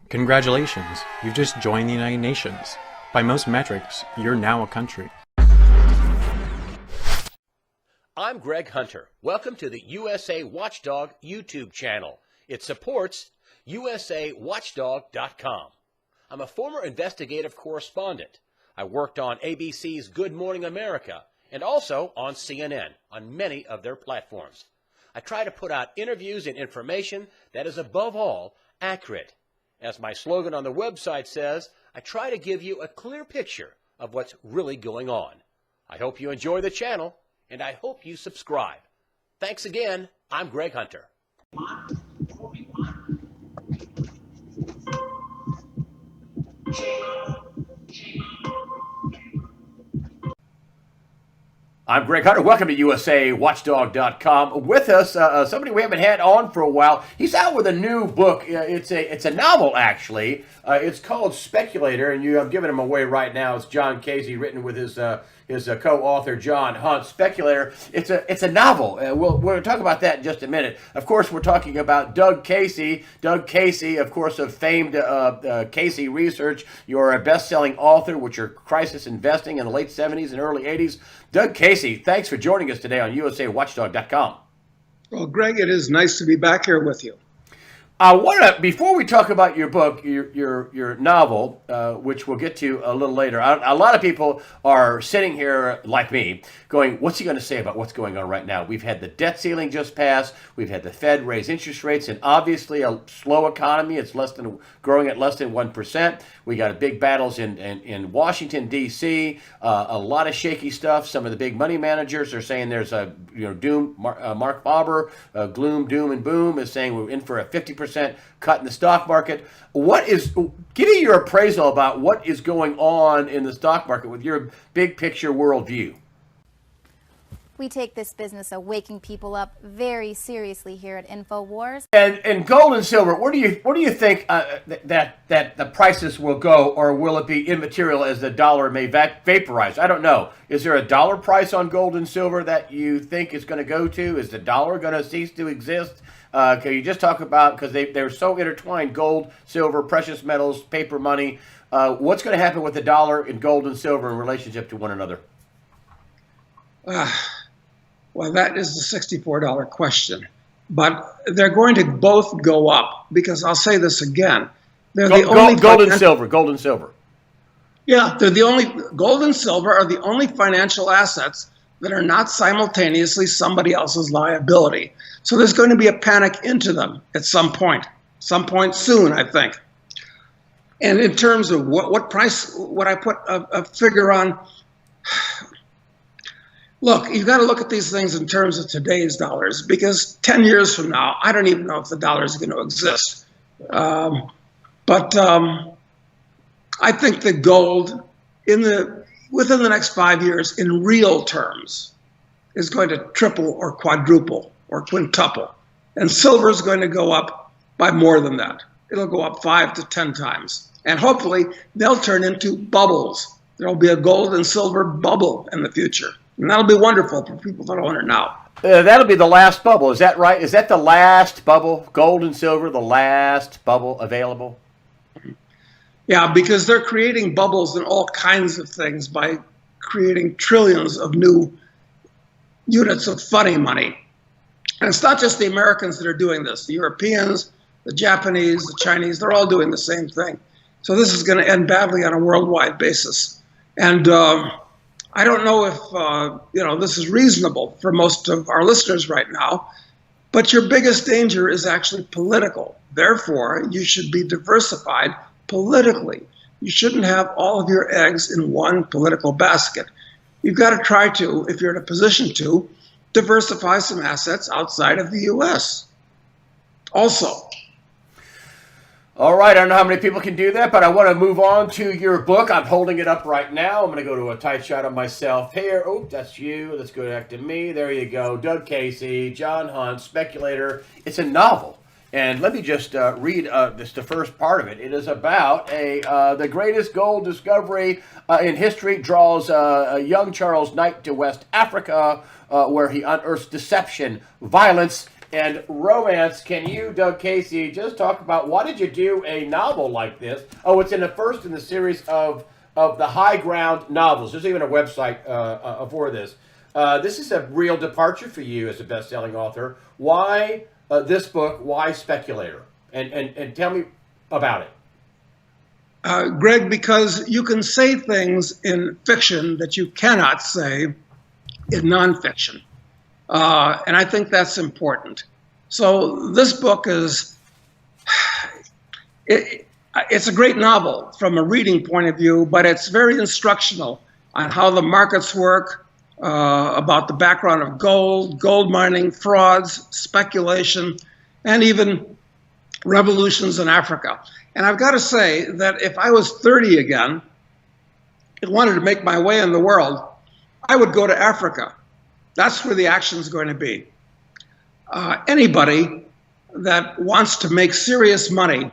Congratulations, you've just joined the United Nations. By most metrics, you're now a country. I'm Greg Hunter. Welcome to the USA Watchdog YouTube channel. It supports usawatchdog.com. I'm a former investigative correspondent. I worked on ABC's Good Morning America and also on CNN on many of their platforms. I try to put out interviews and information that is above all accurate. As my slogan on the website says, I try to give you a clear picture of what's really going on. I hope you enjoy the channel, and I hope you subscribe. Thanks again. I'm Greg Hunter. I'm Greg Hunter. Welcome to usawatchdog.com. With us, somebody we haven't had on for a while. He's out with a new book. It's a novel, actually. It's called Speculator, and I'm giving him away right now. It's John Casey, written with his co-author John Hunt. Speculator. It's a novel. We'll talk about that in just a minute. Of course, we're talking about Doug Casey. Doug Casey, of course, of famed Casey Research. You're a best-selling author with your crisis investing in the late 70s and early 80s. Doug Casey, thanks for joining us today on usawatchdog.com. Well, Greg, it is nice to be back here with you. Before we talk about your book, your novel, which we'll get to a little later, a lot of people are sitting here, like me, going, what's he going to say about what's going on right now? We've had the debt ceiling just passed. We've had the Fed raise interest rates, and obviously a slow economy. It's growing at less than 1%. We got big battles in Washington, D.C., a lot of shaky stuff. Some of the big money managers are saying there's a doom. Mark Faber, gloom, doom, and boom, is saying we're in for a 50% cut in the stock market. Give me your appraisal about what is going on in the stock market with your big picture worldview. We take this business of waking people up very seriously here at InfoWars. And gold and silver, where do you think that the prices will go, or will it be immaterial as the dollar may vaporize? I don't know. Is there a dollar price on gold and silver that you think is going to go to? Is the dollar going to cease to exist? Can you just talk about, because they're so intertwined, gold, silver, precious metals, paper money. What's going to happen with the dollar and gold and silver in relationship to one another? Well, that is the $64 question. But they're going to both go up, because I'll say this again. They're the only gold and silver. Yeah, gold and silver are the only financial assets that are not simultaneously somebody else's liability. So there's going to be a panic into them at some point soon, I think. And in terms of what price would I put a figure on? Look, you've got to look at these things in terms of today's dollars, because 10 years from now, I don't even know if the dollar is going to exist. But I think the gold within the next 5 years, in real terms, is going to triple or quadruple or quintuple. And silver is going to go up by more than that. It'll go up 5 to 10 times. And hopefully, they'll turn into bubbles. There'll be a gold and silver bubble in the future. And that'll be wonderful for people that own it now. That'll be the last bubble. Is that right? Is that the last bubble? Gold and silver, the last bubble available? Yeah, because they're creating bubbles in all kinds of things by creating trillions of new units of funny money. And it's not just the Americans that are doing this. The Europeans, the Japanese, the Chinese, they're all doing the same thing. So this is going to end badly on a worldwide basis. And I don't know if this is reasonable for most of our listeners right now, but your biggest danger is actually political. Therefore, you should be diversified politically. You shouldn't have all of your eggs in one political basket. You've got to try to, if you're in a position to, diversify some assets outside of the U.S. also. All right, I don't know how many people can do that, but I want to move on to your book. I'm holding it up right now. I'm going to go to a tight shot of myself here. Oh, that's you. Let's go back to me. There you go. Doug Casey, John Hunt, Speculator. It's a novel. And let me just read the first part of it. It is about the greatest gold discovery in history. Draws a young Charles Knight to West Africa, where he unearths deception, violence, and romance. Can you, Doug Casey, just talk about why did you do a novel like this? Oh, it's in the first in the series of the High Ground novels. There's even a website for this. This is a real departure for you as a best-selling author. Why this book? Why Speculator? And tell me about it. Greg, because you can say things in fiction that you cannot say in nonfiction. And I think that's important. So this book is, it's a great novel from a reading point of view, but it's very instructional on how the markets work, about the background of gold mining, frauds, speculation, and even revolutions in Africa. And I've got to say that if I was 30 again and wanted to make my way in the world, I would go to Africa. That's where the action is going to be. Anybody that wants to make serious money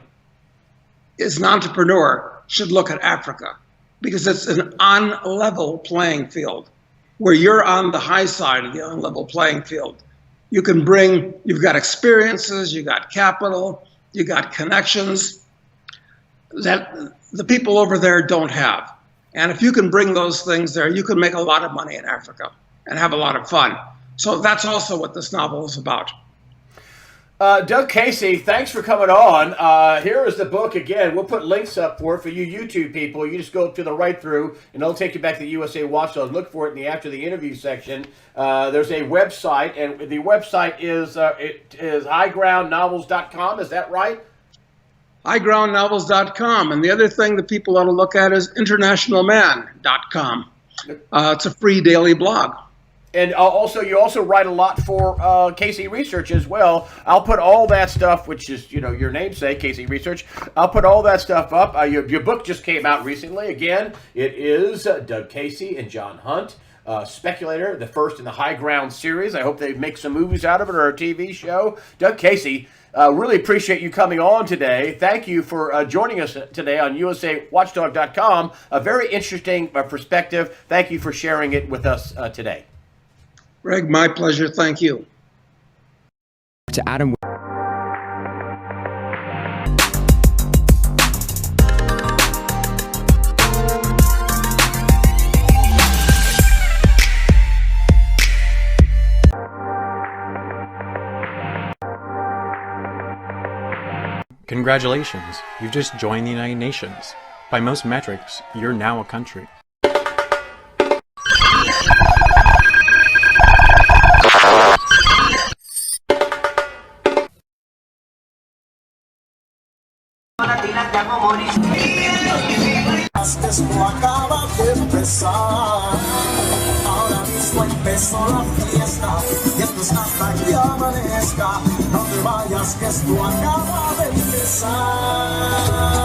as an entrepreneur should look at Africa, because it's an on-level playing field where you're on the high side of the on-level playing field. You can bring, you've got experiences, you got capital, you got connections that the people over there don't have. And if you can bring those things there, you can make a lot of money in Africa and have a lot of fun. So that's also what this novel is about. Doug Casey, thanks for coming on. Here is the book again. We'll put links up for you YouTube people. You just go to the right through, and it'll take you back to the USA Watchdog. Look for it in the after the interview section. There's a website, and the website is highgroundnovels.com. Is that right? highgroundnovels.com. And the other thing that people ought to look at is internationalman.com. It's a free daily blog. And also, you also write a lot for Casey Research as well. I'll put all that stuff, which is, you know, your namesake, Casey Research. I'll put all that stuff up. Your book just came out recently. Again, it is Doug Casey and John Hunt, Speculator, the first in the High Ground series. I hope they make some movies out of it or a TV show. Doug Casey, really appreciate you coming on today. Thank you for joining us today on USAWatchdog.com. A very interesting perspective. Thank you for sharing it with us today. Greg, my pleasure. Thank you. To Adam. Congratulations, you've just joined the United Nations. By most metrics, you're now a country. Esto acaba de empezar. Ahora mismo empezó la fiesta y esto es hasta que amanezca. No te vayas, que esto acaba de empezar.